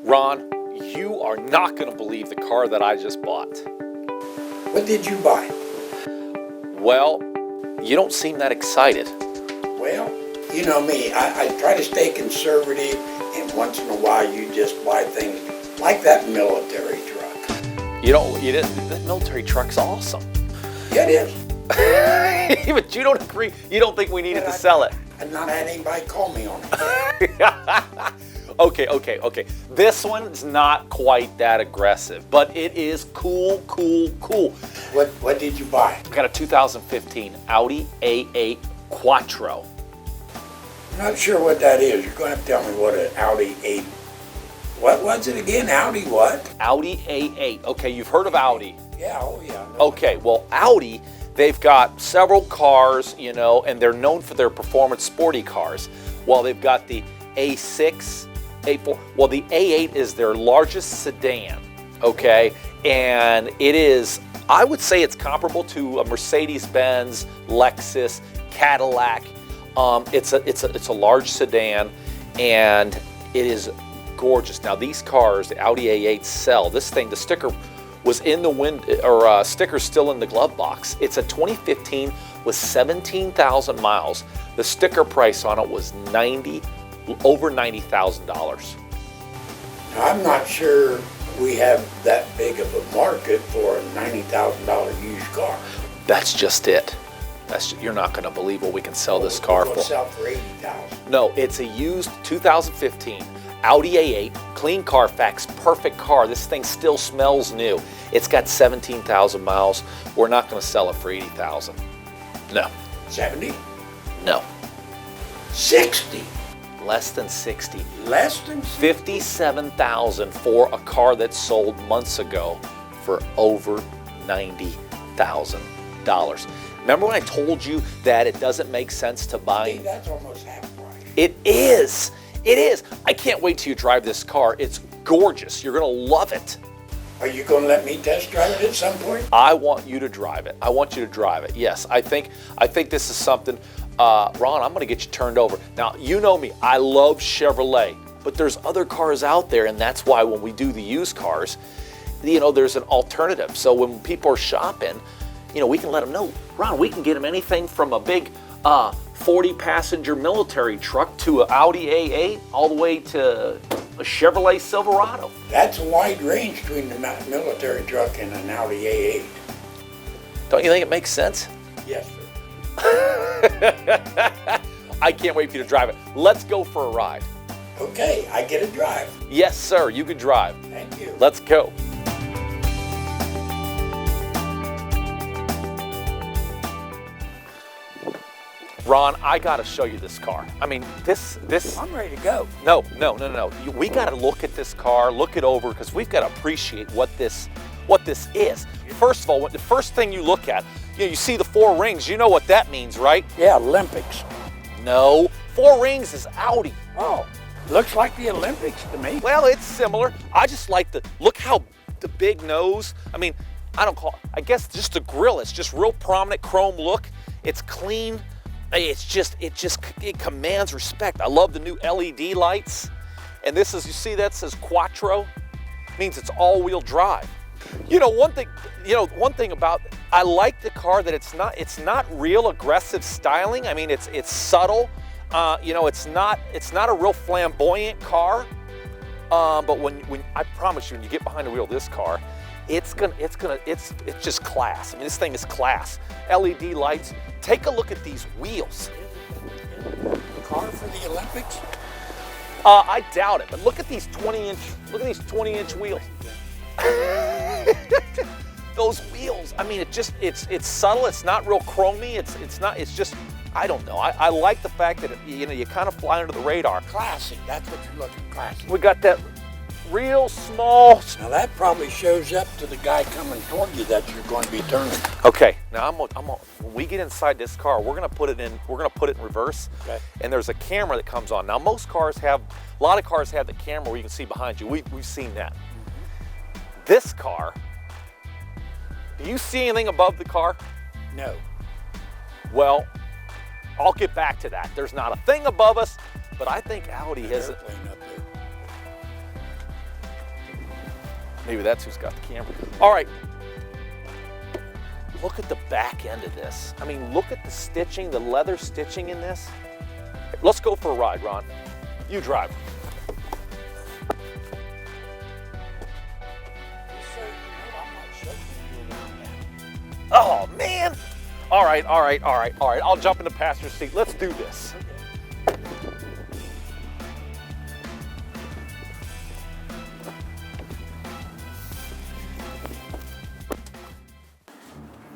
Ron, you are not going to believe the car that I just bought. What did you buy? Well, you don't seem that excited. Well, you know me, I try to stay conservative, and once in a while you just buy things like that military truck. You didn't. That military truck's awesome. Yeah, it is. But you don't agree. You don't think we needed to sell it. I've not had anybody call me on it. Okay. This one's not quite that aggressive, but it is cool. What did you buy? I got a 2015 Audi A8 Quattro. I'm not sure what that is. You're going to have to tell me what an Audi A8. What was it again? Audi what? Audi A8. Okay, you've heard of Audi. Yeah, oh yeah. Okay, well, Audi, they've got several cars, and they're known for their performance sporty cars. Well, they've got the A6, A4. Well, the A8 is their largest sedan, okay? And it is, I would say it's comparable to a Mercedes-Benz, Lexus, Cadillac. It's a large sedan, and it is gorgeous. Now, these cars, the Audi A8 sell. This thing, the sticker was in the sticker's still in the glove box. It's a 2015 with 17,000 miles. The sticker price on it was over $90,000. I'm not sure we have that big of a market for a $90,000 used car. That's just it. You're not going to believe what we can sell this car for. We'll sell for $80,000. No, it's a used 2015 Audi A8, clean Carfax, perfect car. This thing still smells new. It's got 17,000 miles. We're not going to sell it for $80,000. No. 70? No. 60? Less than 60. Less than 60? $57,000 for a car that sold months ago for over $90,000. Remember when I told you that it doesn't make sense to buy? That's almost half price. It is. It is. I can't wait till you drive this car. It's gorgeous. You're going to love it. Are you going to let me test drive it at some point? I want you to drive it. Yes, I think this is something, Ron, I'm going to get you turned over. Now, you know me. I love Chevrolet, but there's other cars out there, and that's why when we do the used cars, there's an alternative. So when people are shopping, we can let them know, Ron, we can get them anything from a big 40-passenger military truck to an Audi A8 all the way to a Chevrolet Silverado. That's a wide range between the military truck and an Audi A8. Don't you think it makes sense? Yes, sir. I can't wait for you to drive it. Let's go for a ride. Okay, I get a drive. Yes, sir, you can drive. Thank you. Let's go. Ron, I got to show you this car. I mean, this. I'm ready to go. No. We got to look at this car, look it over, because we've got to appreciate what this is. First of all, the first thing you look at, you see the 4 rings. You know what that means, right? Yeah, Olympics. No, 4 rings is Audi. Oh, looks like the Olympics to me. Well, it's similar. I just like look how the big nose. I mean, I guess just the grille. It's just real prominent chrome look. It's clean. It commands respect. I love the new LED lights. And this is, you see that says Quattro? It means it's all-wheel drive. One thing about, I like the car that it's not real aggressive styling. I mean, it's subtle. It's not a real flamboyant car. But when I promise you, when you get behind the wheel of this car, it's just class. I mean, this thing is class. LED lights. Take a look at these wheels. Car for the Olympics? I doubt it, but look at these 20-inch wheels. Those wheels. I mean, it's subtle. It's not real chromy. It's just, I don't know. I like the fact that you kind of fly under the radar. Classic. That's what you're looking for. Classic. We got that real small. Now that probably shows up to the guy coming toward you that you're going to be turning. Okay. Now when we get inside this car, we're gonna put it in reverse. Okay. And there's a camera that comes on. Now a lot of cars have the camera where you can see behind you. We've seen that. Mm-hmm. This car, do you see anything above the car? No. Well, I'll get back to that. There's not a thing above us, but I think Audi has. Maybe that's who's got the camera. All right. Look at the back end of this. I mean, look at the stitching, the leather stitching in this. Let's go for a ride, Ron. You drive. Oh, man. All right. I'll jump in the passenger seat. Let's do this.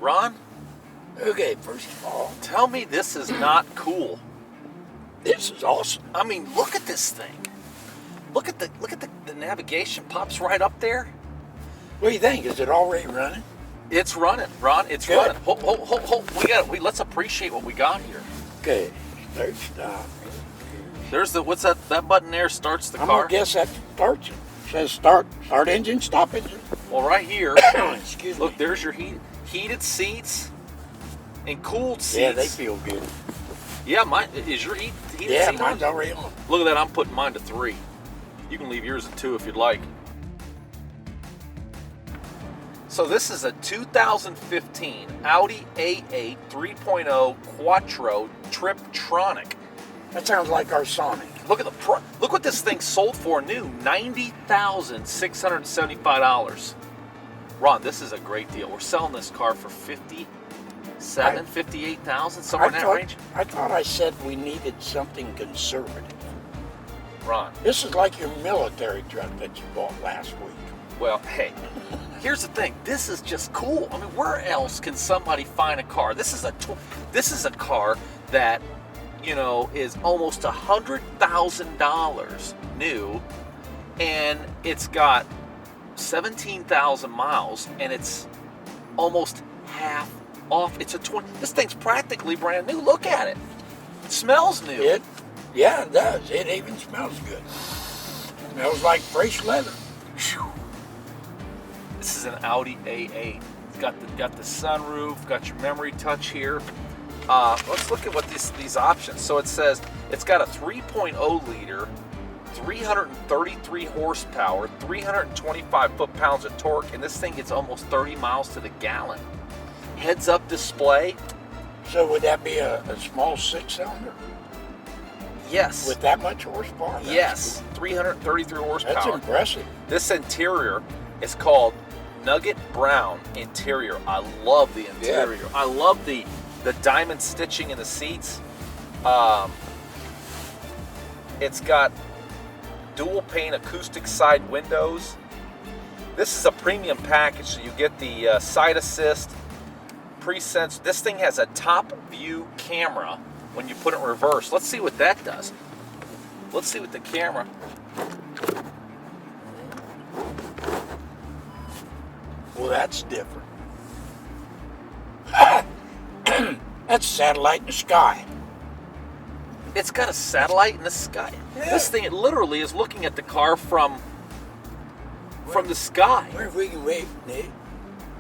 Ron? Okay, first of all, Tell me this is not cool. this is awesome. I mean, look at this thing. Look at the navigation pops right up there. What do you think? Is it already running? It's running, Ron. It's Good. running. Hold. Let's appreciate what we got here. Okay, start stop. There's what's that button there starts the I'm car. gonna guess that starts it. Says start engine, stop engine. Well, right here. Excuse Look, me. there's your heated seats and cooled seats. Yeah, they feel good. Yeah, mine is your heated Yeah, seat mine's on? already on. Look at that. I'm putting mine to 3. You can leave yours at 2 if you'd like. So this is a 2015 Audi A8 3.0 Quattro Triptronic. That sounds like our Sonic. Look at look what this thing sold for new, $90,675. Ron, this is a great deal. We're selling this car for $58,000, somewhere in that range. I thought I said we needed something conservative. Ron, This is like your military truck that you bought last week. well, hey, here's the thing. This is just cool. I mean, where else can somebody find a car? This is a car that, you know, is almost $100,000 new, and it's got 17,000 miles, and it's almost half off. It's a 20. This thing's practically brand new. Look at it. It smells new. Yeah, it does. It even smells good. Smells like fresh leather. Phew. This is an Audi A8. It's got the sunroof, got your memory touch here. Let's look at what these options. So it says it's got a 3.0 liter, 333 horsepower, 325 foot-pounds of torque, and this thing gets almost 30 miles to the gallon. Heads-up display. So would that be a small 6-cylinder Yes. with that much horsepower? Yes. 333 horsepower. That's impressive. This interior is called Nugget Brown interior. I love the interior. Yeah. I love the diamond stitching in the seats. It's got dual pane acoustic side windows. This is a premium package, so you get the side assist, pre-sense. This thing has a top view camera when you put it in reverse. Let's see what that does. Let's see what the camera. Well, that's different. That's a satellite in the sky. It's got a satellite in the sky. Yeah. This thing, it literally is looking at the car from the sky. Wonder if we can wave, Nate.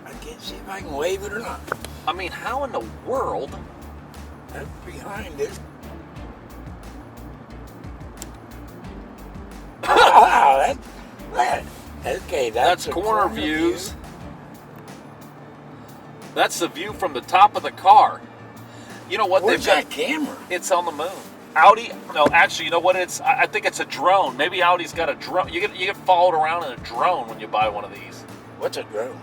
I can't see if I can wave it or not. I mean, how in the world? That's behind it. Wow, okay, That's a corner views. That's the view from the top of the car. You know what? Where's They've that got? camera? It's on the moon. Audi? No, actually, you know what? I think it's a drone. Maybe Audi's got a drone. You get followed around in a drone when you buy one of these. What's a drone?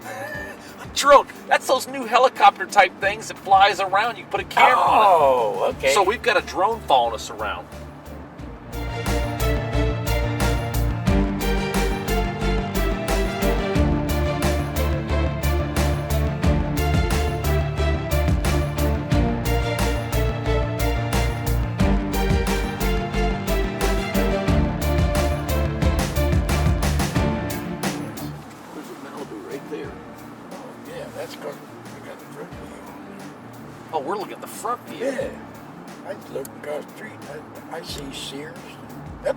A drone. That's those new helicopter type things that flies around. You put a camera on Oh, okay. it. So we've got a drone following us around. Oh, we're looking at the front view. Yeah. I look across the street. I see Sears. Yep.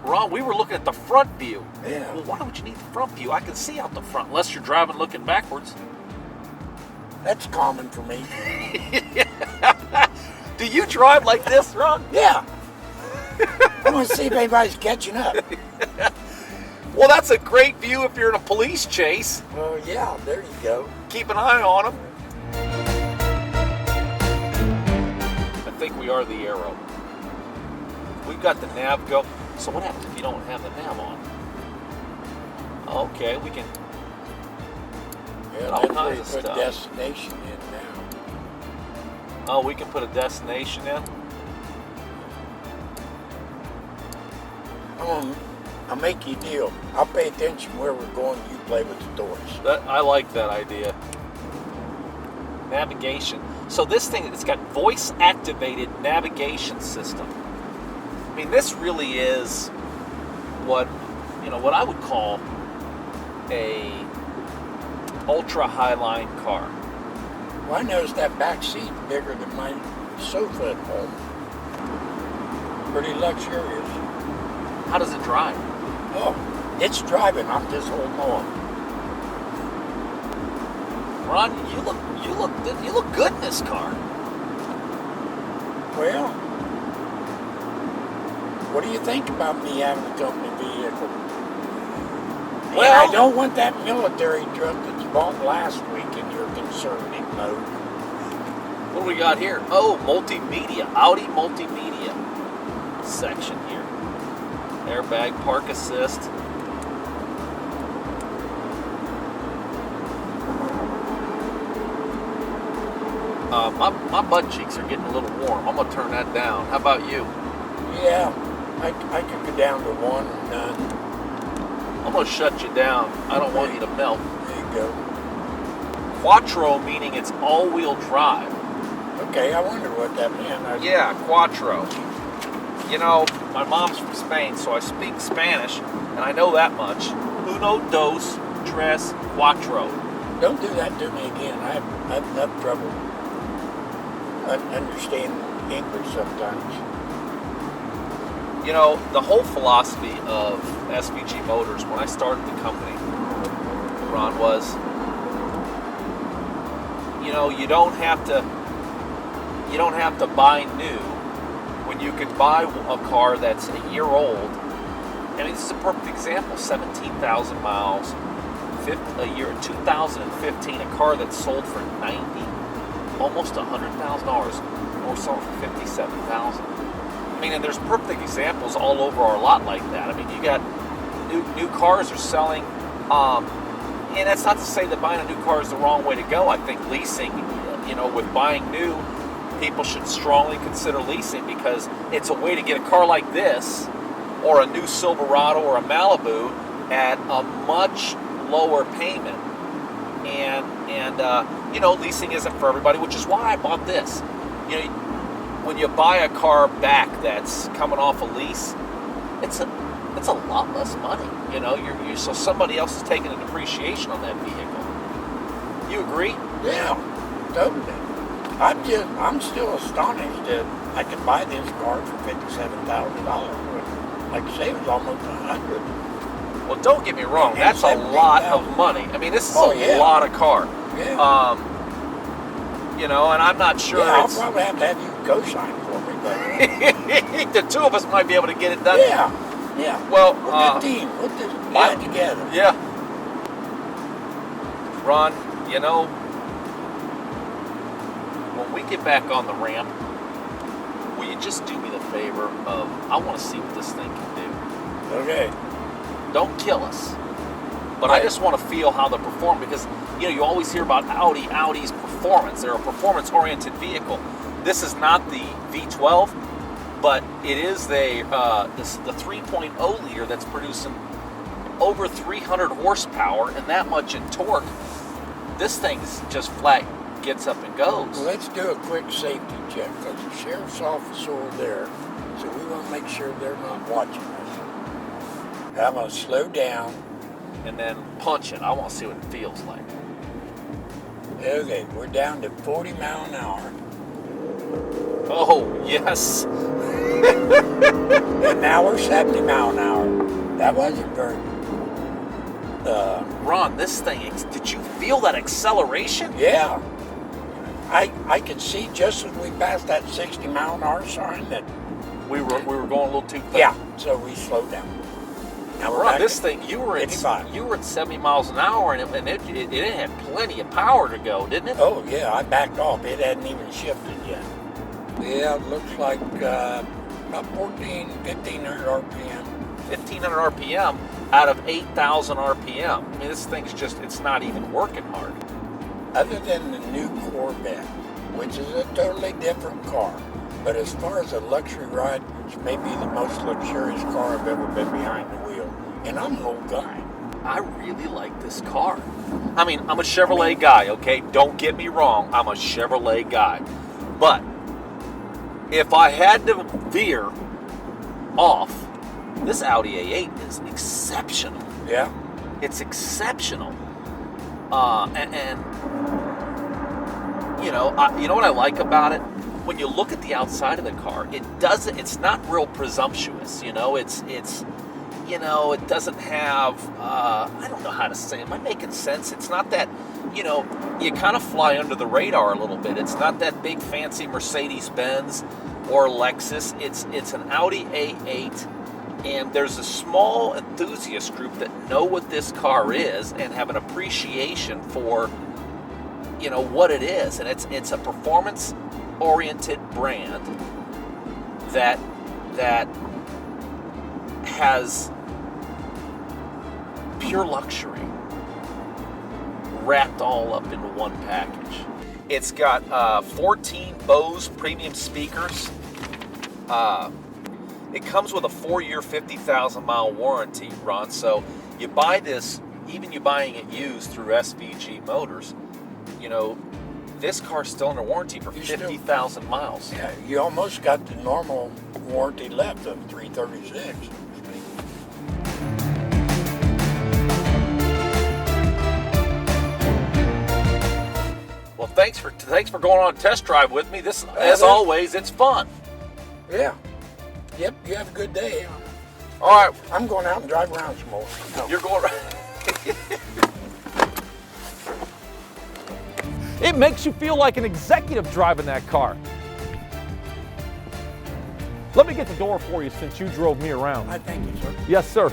Ron, we were looking at the front view. Yeah. Well, why would you need the front view? I can see out the front, unless you're driving looking backwards. That's common for me. Do you drive like this, Ron? Yeah. I want to see if anybody's catching up. Well, That's a great view if you're in a police chase. Well, yeah, there you go. Keep an eye on them. I think we are the Arrow. We've got the nav go. So what happens if you don't have the nav on? Okay, we can. Yeah, all that's where kinds you of put stuff. destination in now. Oh, we can put a destination in. I'll make you a deal. I'll pay attention where we're going. You play with the doors. I like that idea. Navigation. So this thing, it's got voice-activated navigation system. I mean, this really is what I would call a ultra high-line car. Well, I noticed that back seat bigger than my sofa at home. Pretty luxurious. How does it drive? Oh, it's driving. I'm just holding on. Ron, you look good in this car. Well, what do you think about me having a company vehicle? Well, And I don't want that military truck that's bought last week in your conservative mode. what do we got here? Oh, multimedia, Audi multimedia section here. Airbag, park assist. My butt cheeks are getting a little warm. I'm gonna turn that down. How about you? Yeah, I could go down to 1 or none. I'm gonna shut you down. I don't want you to melt. There you go. Quattro meaning it's all-wheel drive. Okay, I wonder what that meant. Yeah, Quattro. You know, my mom's from Spain, so I speak Spanish, and I know that much. Uno, dos, tres, cuatro. Don't do that to me again. I have enough trouble understanding English sometimes. You know, the whole philosophy of SVG Motors when I started the company, Ron, was, you know, you don't have to buy new when you could buy a car that's a year old. I mean, this is a perfect example. 17,000 miles, a year in 2015, a car that's sold for almost $100,000, or sold for $57,000. I mean, and there's perfect examples all over our lot like that. I mean, you got new cars are selling, and that's not to say that buying a new car is the wrong way to go. I think leasing, you know, with buying new, people should strongly consider leasing because it's a way to get a car like this or a new Silverado or a Malibu at a much lower payment. And you know, leasing isn't for everybody, which is why I bought this. You know, when you buy a car back that's coming off a lease, it's a lot less money. You know, so somebody else is taking a depreciation on that vehicle. You agree? Yeah, totally. I'm still astonished that I could buy this car for $57,000. Like I say, it was almost $100,000. Well, don't get me wrong. That's a lot of money. I mean, this is a lot of car. Yeah. You know, and I'm not sure. Yeah, I'll probably have to have you co-sign for me, but the two of us might be able to get it done. yeah. Well, we're a good team. We'll just buy it together. Yeah. Ron, you know, when we get back on the ramp, will you just do me the favor of, I want to see what this thing can do. Okay. Don't kill us. But I just want to feel how they perform because, you know, you always hear about Audi's performance. They're a performance-oriented vehicle. This is not the V12, but it is the 3.0 liter that's producing over 300 horsepower and that much in torque. This thing's just flat gets up and goes. Well, let's do a quick safety check because the sheriff's office over there, so we want to make sure they're not watching us. I'm going to slow down. And then punch it. I want to see what it feels like. Okay, we're down to 40 mile an hour. Oh, yes. And now we're 70 mile an hour. That wasn't very... Ron, this thing, did you feel that acceleration? Yeah. I could see just as we passed that 60 mile an hour sign that... We were going a little too fast. Yeah, so we slowed down. Now we're Ron, back this at thing, you were 55. at 70 miles an hour, and it had plenty of power to go, didn't it? Oh, yeah, I backed off. It hadn't even shifted yet. Yeah, it looks like about 1,500 RPM. 1,500 RPM out of 8,000 RPM. I mean, this thing's just, it's not even working hard. Other than the new Corvette, which is a totally different car, but as far as a luxury ride, it's maybe the most luxurious car I've ever been behind the wheel. And I'm an old guy. I really like this car. I mean, I'm a Chevrolet guy, okay? Don't get me wrong, I'm a Chevrolet guy. But if I had to veer off, this Audi A8 is exceptional. Yeah. It's exceptional. And you know what I like about it? When you look at the outside of the car, it's not real presumptuous, you know, it doesn't have, I don't know how to say it, am I making sense? It's not that, you know, you kind of fly under the radar a little bit. It's not that big fancy Mercedes-Benz or Lexus. It's an Audi A8, and there's a small enthusiast group that know what this car is and have an appreciation for, you know, what it is. And it's a performance-oriented brand that has pure luxury wrapped all up into one package. It's got 14 Bose premium speakers. It comes with a 4-year, 50,000-mile warranty, Ron. So you buy this, even you buying it used through SVG Motors, you know, this car's still under warranty for 50,000 miles. Yeah, you almost got the normal warranty left of 336. Well, thanks for going on a test drive with me. This, as always, it's fun. Yeah. Yep, you have a good day. All right. I'm going out and drive around some more. No. You're going right. It makes you feel like an executive driving that car. Let me get the door for you since you drove me around. I thank you, sir. Yes, sir.